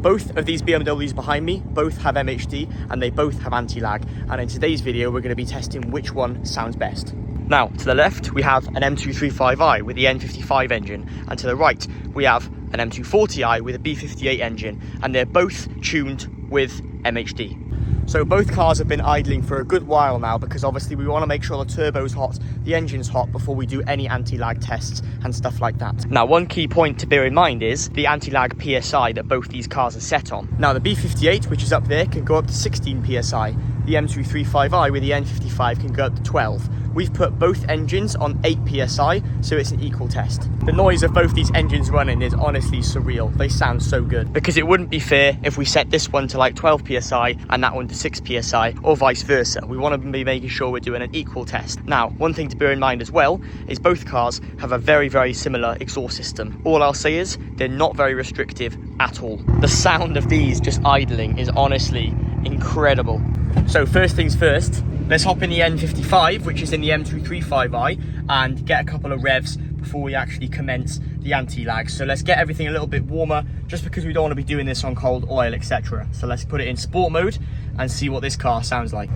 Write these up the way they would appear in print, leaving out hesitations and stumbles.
both of these BMWs behind me, both have MHD and they both have anti-lag. And in today's video, we're going to be testing which one sounds best. Now, to the left, we have an M235i with the N55 engine. And to the right, we have an M240i with a B58 engine. And they're both tuned with MHD. So both cars have been idling for a good while now because obviously we want to make sure the turbo's hot, the engine's hot before we do any anti-lag tests and stuff like that. Now, one key point to bear in mind is the anti-lag PSI that both these cars are set on. Now, the B58, which is up there, can go up to 16 PSI. The M235i with the N55 can go up to 12. We've put both engines on 8 PSI, so it's an equal test. The noise of both these engines running is honestly surreal. They sound so good. Because it wouldn't be fair if we set this one to like 12 PSI and that one to 6 PSI, or vice versa. We want to be making sure we're doing an equal test. Now, one thing to bear in mind as well is both cars have a very, very similar exhaust system. All I'll say is they're not very restrictive at all. The sound of these just idling is honestly incredible. So first things first, let's hop in the N55, which is in the M235i, and get a couple of revs before we actually commence the anti-lag. So let's get everything a little bit warmer, just because we don't want to be doing this on cold oil, etc. So let's put it in sport mode and see what this car sounds like.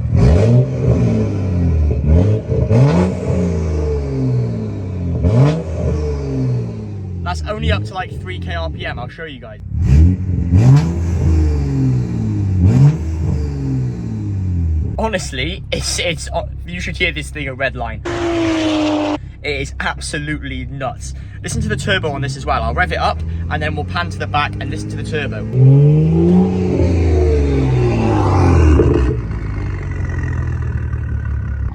That's only up to like 3k RPM, I'll show you guys. Honestly, it's you should hear this thing a red line. It is absolutely nuts. Listen to the turbo on this as well. I'll rev it up and then we'll pan to the back and listen to the turbo.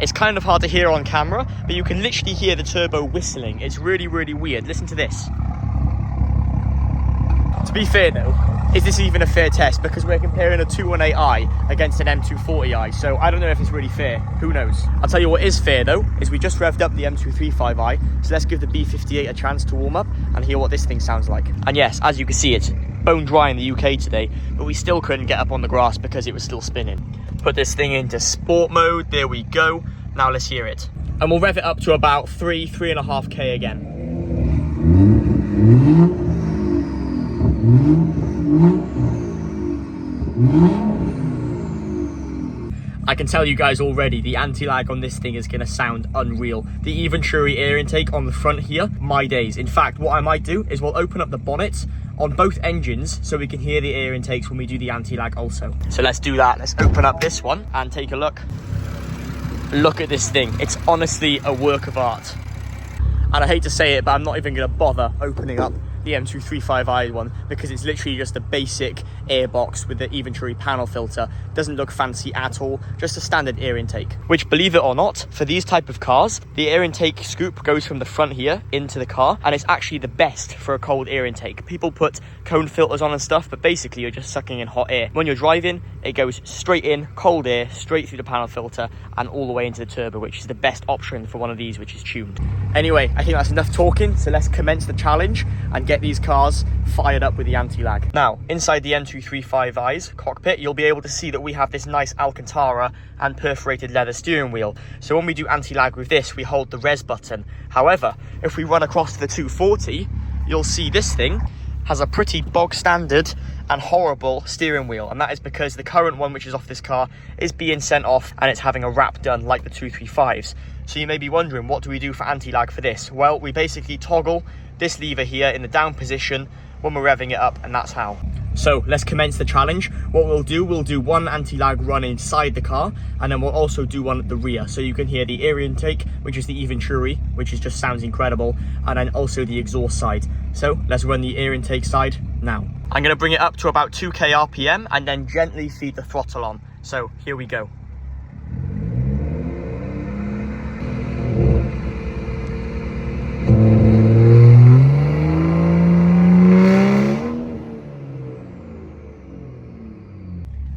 It's kind of hard to hear on camera, but you can literally hear the turbo whistling. It's really, really weird. Listen to this. To be fair though, is this even a fair test? Because we're comparing a 218i against an M240i, so I don't know if it's really fair. Who knows? I'll tell you what is fair though, is we just revved up the M235i, so let's give the B58 a chance to warm up and hear what this thing sounds like. And yes, as you can see, it's bone dry in the UK today, but we still couldn't get up on the grass because it was still spinning. Put this thing into sport mode, there we go. Now let's hear it. And we'll rev it up to about 3.5k again. I can tell you guys already, the anti-lag on this thing is going to sound unreal. The Venturi air intake on the front here, my days. In fact, what I might do is we'll open up the bonnets on both engines so we can hear the air intakes when we do the anti-lag also. So let's do that. Let's open up this one and take a look. Look at this thing. It's honestly a work of art. And I hate to say it, but I'm not even going to bother opening up the M235i one because it's literally just a basic air box with the Venturi panel filter. Doesn't look fancy at all, just a standard air intake. Which, believe it or not, for these type of cars, the air intake scoop goes from the front here into the car, and it's actually the best for a cold air intake. People put cone filters on and stuff, but basically you're just sucking in hot air. When you're driving, it goes straight in, cold air, straight through the panel filter and all the way into the turbo, which is the best option for one of these, which is tuned. Anyway, I think that's enough talking, so let's commence the challenge and get these cars fired up with the anti-lag. Now, inside the M235i's cockpit, you'll be able to see that we have this nice Alcantara and perforated leather steering wheel. So when we do anti-lag with this, we hold the res button. However, if we run across to the 240, you'll see this thing has a pretty bog standard and horrible steering wheel, and that is because the current one, which is off this car, is being sent off and it's having a wrap done like the 235s. So you may be wondering, what do we do for anti-lag for this? Well, we basically toggle this lever here in the down position when we're revving it up, and that's how. So let's commence the challenge. What we'll do one anti-lag run inside the car, and then we'll also do one at the rear, so you can hear the air intake, which is the Venturi, which is just sounds incredible, and then also the exhaust side. So let's run the air intake side now. I'm going to bring it up to about 2k RPM and then gently feed the throttle on. So here we go.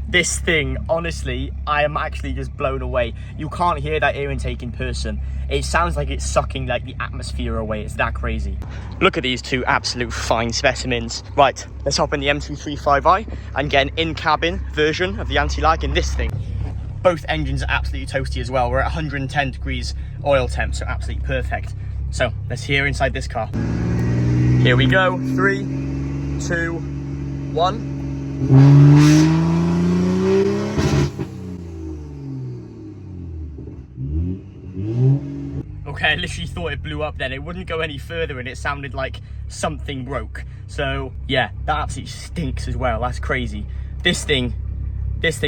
This thing, honestly, I am actually just blown away. You can't hear that air intake in person. It sounds like it's sucking like the atmosphere away. It's that crazy. Look at these two absolute fine specimens. Right, let's hop in the M235i and get an in-cabin version of the anti-lag in this thing. Both engines are absolutely toasty as well. We're at 110 degrees oil temp, so absolutely perfect. So let's hear inside this car. Here we go, 3, 2, 1. Okay, I literally thought it blew up then. It wouldn't go any further and it sounded like something broke. So yeah, that absolutely stinks as well. That's crazy. This thing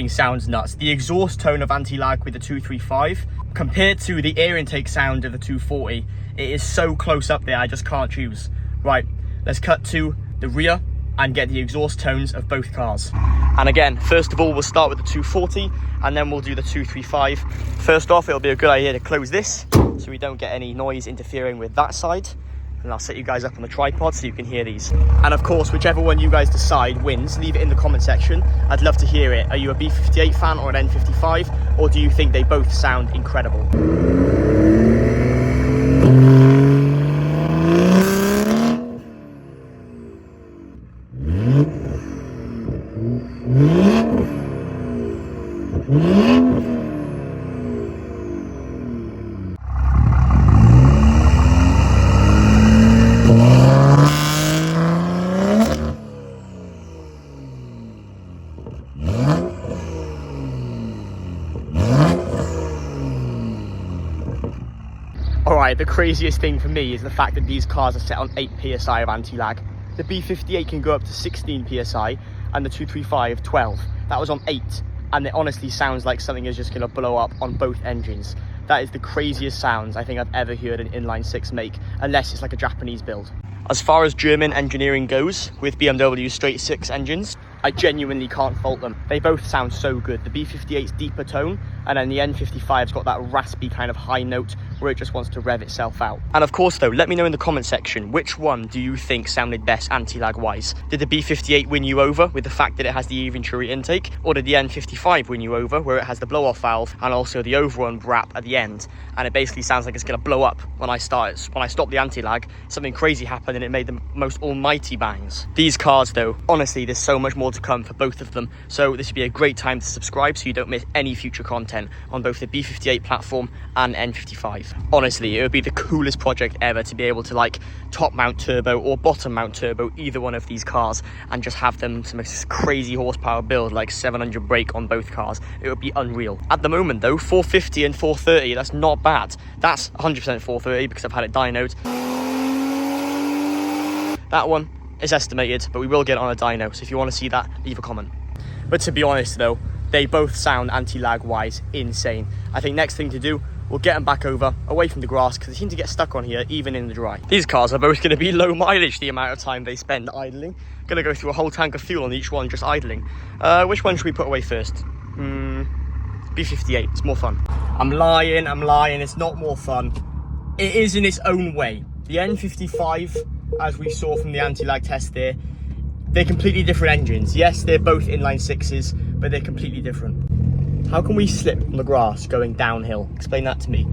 sounds nuts. The exhaust tone of Antilag with the 235 compared to the air intake sound of the 240, it is so close up there, I just can't choose. Right, let's cut to the rear and get the exhaust tones of both cars. And again, first of all, we'll start with the 240 and then we'll do the 235. First off, it'll be a good idea to close this so we don't get any noise interfering with that side. And I'll set you guys up on the tripod so you can hear these. And of course, whichever one you guys decide wins, leave it in the comment section. I'd love to hear it. Are you a B58 fan or an N55? Or do you think they both sound incredible? Alright, the craziest thing for me is the fact that these cars are set on 8 PSI of anti-lag. The B58 can go up to 16 PSI and the 235 12. That was on 8, and it honestly sounds like something is just going to blow up on both engines. That is the craziest sounds I think I've ever heard an inline 6 make, unless it's like a Japanese build. As far as German engineering goes, with BMW straight 6 engines, I genuinely can't fault them. They both sound so good. The B58's deeper tone, and then the N55's got that raspy kind of high note where it just wants to rev itself out. And of course though, let me know in the comment section, which one do you think sounded best anti-lag wise? Did the B58 win you over with the fact that it has the Venturi intake, or did the N55 win you over where it has the blow-off valve and also the overrun BRAP at the end? And it basically sounds like it's going to blow up when I stop the anti-lag. Something crazy happened and it made the most almighty bangs. These cars though, honestly, there's so much more to come for both of them, so this would be a great time to subscribe so you don't miss any future content on both the B58 platform and N55. Honestly, it would be the coolest project ever to be able to like top mount turbo or bottom mount turbo either one of these cars and just have them some crazy horsepower build like 700 brake on both cars. It would be unreal. At the moment though, 450 and 430, that's not bad. That's 100% 430 because I've had it dynoed. That one is estimated, but we will get it on a dyno, so if you want to see that, leave a comment. But to be honest though, they both sound anti-lag wise insane. I think next thing to do, we'll get them back over, away from the grass, because they seem to get stuck on here even in the dry. These cars are both going to be low mileage the amount of time they spend idling. Going to go through a whole tank of fuel on each one just idling. Which one should we put away first? B58, it's more fun. I'm lying, it's not more fun. It is in its own way. The N55, as we saw from the anti-lag test there, they're completely different engines. Yes, they're both inline 6s, but they're completely different. How can we slip on the grass going downhill? Explain that to me.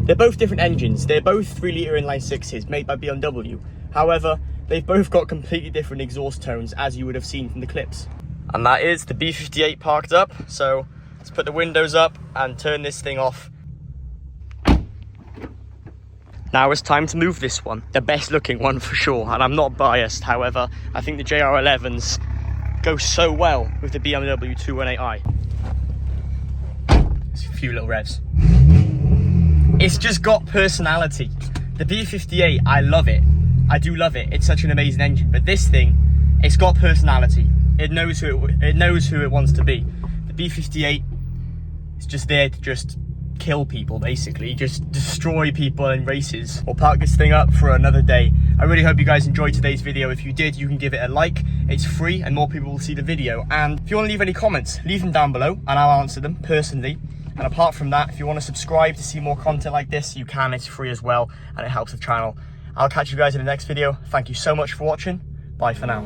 They're both different engines. They're both 3-litre inline 6s made by BMW. However, they've both got completely different exhaust tones, as you would have seen from the clips. And that is the B58 parked up. So let's put the windows up and turn this thing off. Now it's time to move this one, the best looking one for sure, and I'm not biased. However, I think the JR11s go so well with the BMW 218i. Just a few little revs. It's just got personality. The B58, I love it. I do love it. It's such an amazing engine, but this thing, it's got personality. It knows who it wants to be. The B58 is just there to just kill people, basically, just destroy people in races. We'll park this thing up for another day. I really hope you guys enjoyed today's video. If you did, you can give it a like. It's free and more people will see the video. And if you want to leave any comments, leave them down below and I'll answer them personally. And apart from that, if you want to subscribe to see more content like this, you can. It's free as well and it helps the channel. I'll catch you guys in the next video. Thank you so much for watching. Bye for now.